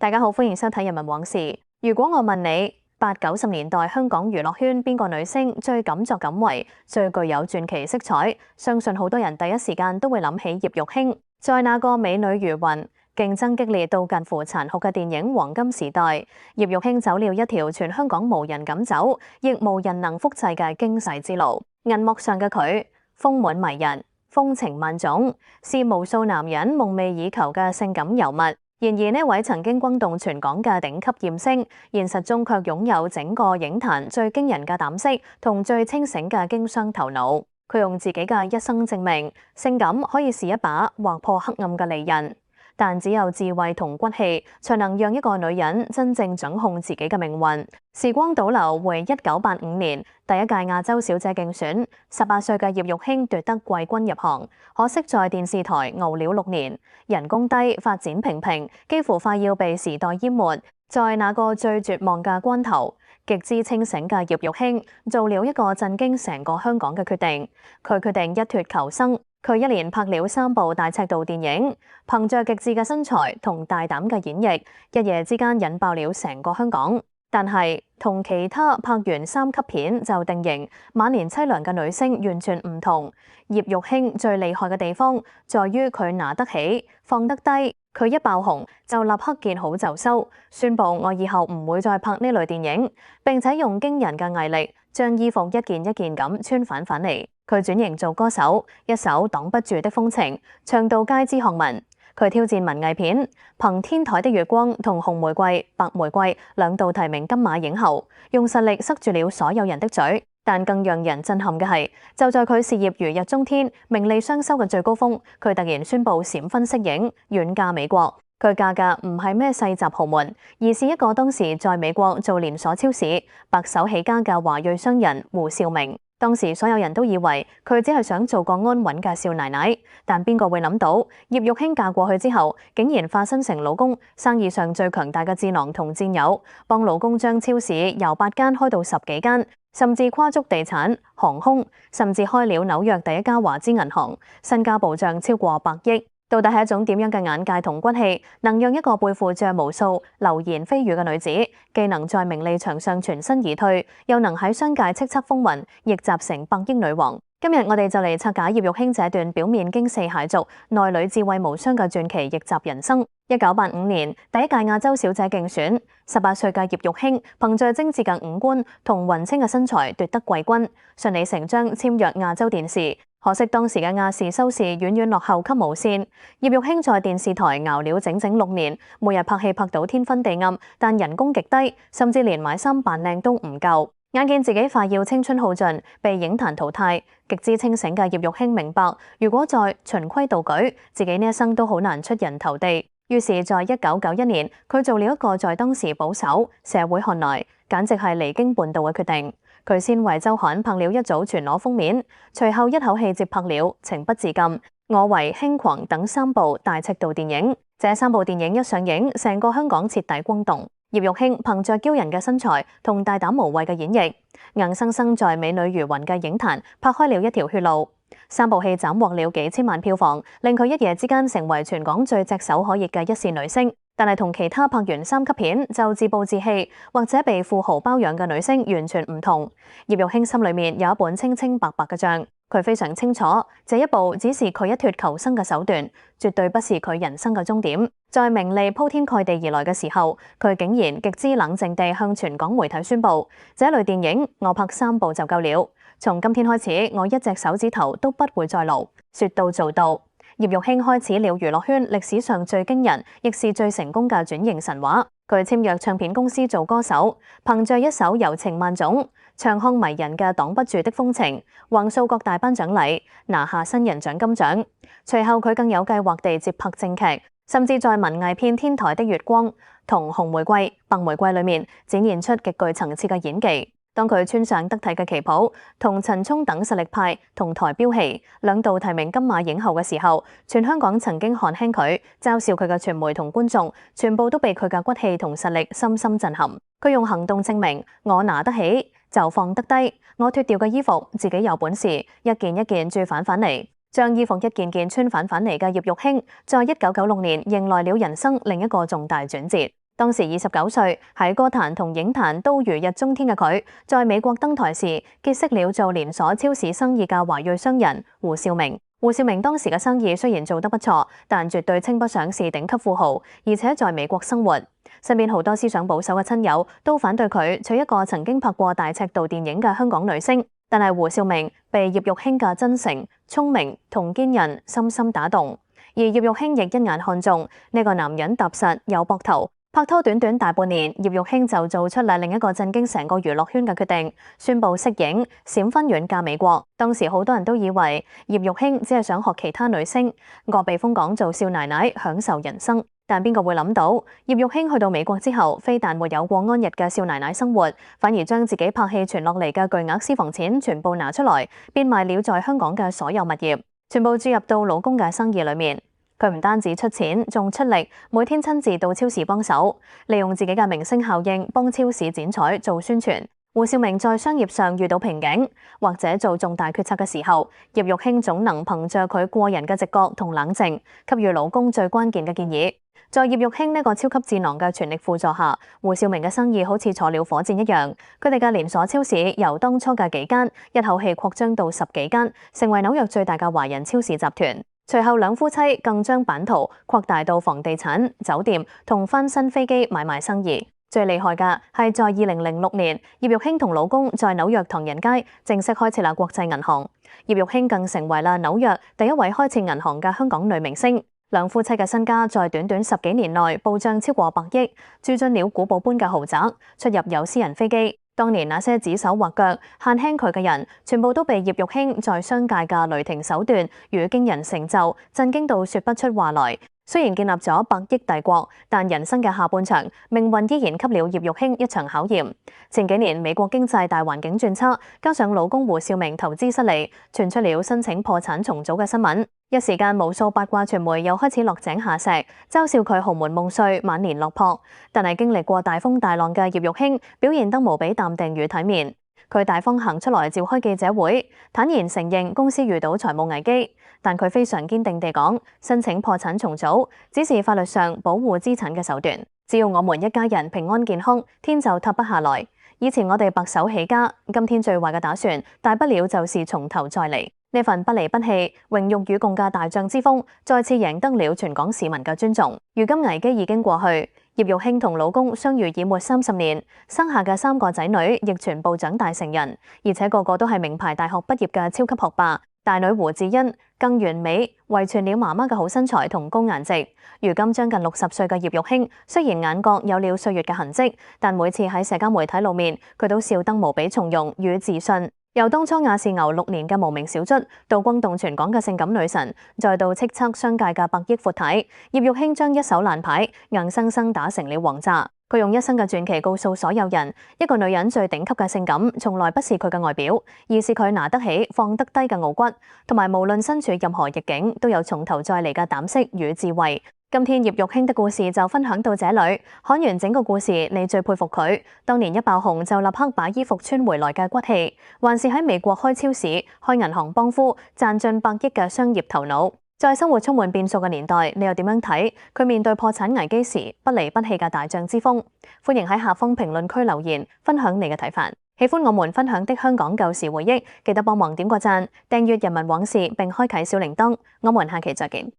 大家好，歡迎收睇《人民往事》。如果我問你，8、90年代香港娛樂圈邊個女星最敢作敢為、最具有傳奇色彩，相信好多人第一時間都會諗起葉玉卿。在那個美女如雲、競爭激烈到近乎殘酷嘅電影黃金時代，葉玉卿走了一條全香港無人敢走，亦無人能複製嘅驚世之路。銀幕上嘅佢，豐滿迷人、風情萬種，是無數男人夢寐以求嘅性感尤物。然而呢位曾經轟動全港嘅頂級艷星，現實中卻擁有整個影壇最驚人嘅膽識同最清醒嘅經商頭腦。佢用自己嘅一生證明，性感可以是一把劃破黑暗嘅利刃，但只有智慧同骨氣，才能讓一個女人真正掌控自己嘅命運。時光倒流回1985年，第一屆亞洲小姐競選，18歲嘅葉玉卿奪得季軍入行。可惜在電視台熬了6年，人工低，發展平平，幾乎快要被時代淹沒。在那個最絕望嘅關頭，極之清醒嘅葉玉卿做了一個震驚成個香港嘅決定。佢決定一脫求生。佢一連拍了3部大尺度電影，憑着極致嘅身材同大膽嘅演繹，一夜之間引爆了成個香港。但係同其他拍完3級片就定型、晚年淒涼嘅女星完全唔同。葉玉卿最厲害嘅地方，在於佢拿得起、放得低。佢一爆紅就立刻見好就收，宣布我以後唔會再拍呢類電影，並且用驚人嘅毅力將衣服一件一件咁穿反嚟。佢轉型做歌手，一首擋不住的風情唱到街知巷聞。佢挑戰文藝片，憑天台的月光同紅玫瑰、白玫瑰2度提名金馬影后，用實力塞住了所有人的嘴。但更讓人震撼嘅係，就在佢事業如日中天、名利雙收嘅最高峰，佢突然宣布閃婚息影，遠嫁美國。佢嫁嘅唔係咩世襲豪門，而是一個當時在美國做連鎖超市、白手起家嘅華裔商人胡兆明。當時所有人都以為佢只係想做個安穩嘅少奶奶，但邊個會諗到葉玉卿嫁過去之後，竟然化身成老公生意上最強大嘅智囊同戰友，幫老公將超市由8間開到10幾間，甚至跨足地產、航空，甚至開了紐約第一家華資銀行，身家暴漲超過100億。到底係一種點樣嘅眼界同骨氣，能讓一個背負着無數流言蜚語嘅女子，既能在名利場上全身而退，又能喺商界叱咤風雲，逆襲成100億女王？今日我哋就嚟拆解葉玉卿這段表面驚世駭俗、內裏智慧無雙嘅傳奇逆襲人生。1985年第一屆亞洲小姐競選，18歲嘅葉玉卿憑着精緻嘅五官同雲清嘅身材奪得季軍，順理成章簽約亞洲電視。可惜當時嘅亞視收視遠遠落後給無線。葉玉卿在電視台熬了整整6年，每日拍戲拍到天昏地暗，但人工極低，甚至連買衫扮靚都唔夠。眼見自己快要青春耗盡，被影壇淘汰，極之清醒嘅葉玉卿明白，如果再循規蹈矩，自己呢一生都好難出人頭地。於是，在1991年，佢做了一個在當時保守社會看來簡直係離經叛道嘅決定。佢先為週刊拍了一組全裸封面，隨後一口氣接拍了《情不自禁》、《我為輕狂》等3部大尺度電影。這3部電影一上映，成個香港徹底轟動。葉玉卿憑着驕人嘅身材同大膽無畏嘅演繹，硬生生在美女如雲嘅影壇拍開了一條血路。3部戲斬獲了幾千萬票房，令佢一夜之間成為全港最炙手可熱嘅一線女星。但係同其他拍完3級片就自暴自棄或者被富豪包養嘅女星完全唔同。葉玉卿心裏面有一本清清白白嘅賬，佢非常清楚，這一步只是佢一脫求生嘅手段，絕對不是佢人生嘅終點。在名利鋪天蓋地而來嘅時候，佢竟然極之冷靜地向全港媒體宣布：這類電影我拍3部就夠了，從今天開始我一隻手指頭都不會再露。說到做到。葉玉卿開始了娛樂圈歷史上最驚人，亦是最成功嘅轉型神話。佢簽約唱片公司做歌手，憑着一首柔情萬種、唱腔迷人嘅擋不住的風情，橫掃各大頒獎禮，拿下新人獎金獎。隨後佢更有計劃地接拍正劇，甚至在文藝片《天台的月光》同《紅玫瑰》《白玫瑰》裏面展現出極具層次嘅演技。當佢穿上得體嘅旗袍，同陳沖等實力派同台飆戲，2度提名金馬影后嘅時候，全香港曾經看輕佢、嘲笑佢嘅傳媒同觀眾，全部都被佢嘅骨氣同實力深深震撼。佢用行動證明，我拿得起就放得低，我脫掉嘅衣服自己有本事，一件一件鑄反嚟。將衣服一件件穿反嚟嘅葉玉卿，在1996年迎來了人生另一個重大轉折。當時29歲，喺歌壇同影壇都如日中天嘅佢，在美國登台時結識了做連鎖超市生意嘅華裔商人胡少明。胡少明當時嘅生意雖然做得不錯，但絕對稱不上是頂級富豪，而且在美國生活，身邊好多思想保守嘅親友都反對佢娶一個曾經拍過大尺度電影嘅香港女星。但係胡少明被葉玉卿嘅真誠、聰明同堅韌深深打動，而葉玉卿亦一眼看中呢個男人踏實有膊頭。拍拖短短大半年，葉玉卿就做出啦另一個震驚成個娛樂圈嘅決定，宣布息影閃婚遠嫁美國。當時好多人都以為葉玉卿只係想學其他女星，個鼻風講做少奶奶享受人生。但邊個會諗到葉玉卿去到美國之後，非但沒有過安逸嘅少奶奶生活，反而將自己拍戲存落嚟嘅巨額私房錢全部拿出來，變賣了在香港嘅所有物業，全部注入到老公嘅生意裏面。佢唔單止出錢，仲出力，每天親自到超市幫手，利用自己嘅明星效應幫超市剪彩做宣傳。胡少明在商業上遇到瓶頸，或者做重大決策嘅時候，葉玉卿總能憑着佢過人嘅直覺同冷靜，給予老公最關鍵嘅建議。在葉玉卿呢個超級智囊嘅全力輔助下，胡少明嘅生意好似坐了火箭一樣。佢哋嘅連鎖超市由當初嘅幾間，一口氣擴張到10幾間，成為紐約最大嘅華人超市集團。隨後兩夫妻更將版圖擴大到房地產、酒店同翻新飛機買賣生意。最厲害嘅係在2006年，葉玉卿同老公在紐約唐人街正式開設啦國際銀行。葉玉卿更成為啦紐約第一位開設銀行嘅香港女明星。兩夫妻嘅身家在短短10幾年內暴漲超過100億，住進了古堡般嘅豪宅，出入有私人飛機。當年那些指手畫腳限輕佢嘅人，全部都被葉玉卿在商界嘅雷霆手段與驚人成就震驚到說不出話來。雖然建立咗100億帝國，但人生嘅下半場，命運依然給了葉玉卿一場考驗。前幾年美國經濟大環境轉差，加上老公胡少明投資失利，傳出了申請破產重組嘅新聞。一時間無數八卦傳媒又開始落井下石，嘲笑佢豪門夢碎、晚年落魄。但係經歷過大風大浪嘅葉玉卿表現得無比淡定與體面。佢大方行出來召開記者會，坦然承認公司遇到財務危機，但佢非常堅定地講，申請破產重組只是法律上保護資產嘅手段。只要我們一家人平安健康，天就塌不下來。以前我哋白手起家，今天最壞嘅打算，大不了就是從頭再嚟。呢份不離不棄、榮辱與共嘅大將之風，再次贏得了全港市民嘅尊重。如今危機已經過去，葉玉卿同老公相遇已沒30年，生下嘅3個仔女亦全部長大成人，而且個個都係名牌大學畢業嘅超級學霸。大女胡智欣更完美遺傳了媽媽嘅好身材同高顏值。如今將近60歲嘅葉玉卿，雖然眼角有了歲月嘅痕跡，但每次喺社交媒體露面，佢都笑得無比從容與自信。由當初亞視牛6年嘅無名小卒，到轟動全港嘅性感女神，再到叱咤商界嘅100億闊太，葉玉卿將一手爛牌硬生生打成了王炸。佢用一生嘅傳奇告訴所有人，一個女人最頂級嘅性感，從來不是佢嘅外表，而是佢拿得起放得低嘅傲骨，同埋無論身處任何逆境，都有從頭再嚟嘅膽識與智慧。今天葉玉卿的故事就分享到這裡，看完整個故事，你最佩服佢當年一爆紅就立刻把衣服穿回來嘅骨氣，還是喺美國開超市、開銀行幫夫賺進100億嘅商業頭腦。在生活充滿變數嘅年代，你又點樣睇佢面對破產危機時不離不棄嘅大將之風？歡迎喺下方評論區留言，分享你嘅睇法。喜歡我們分享的香港舊時回憶，記得幫忙點個讚、訂閱人民往事並開啟小鈴鐺。我們下期再見。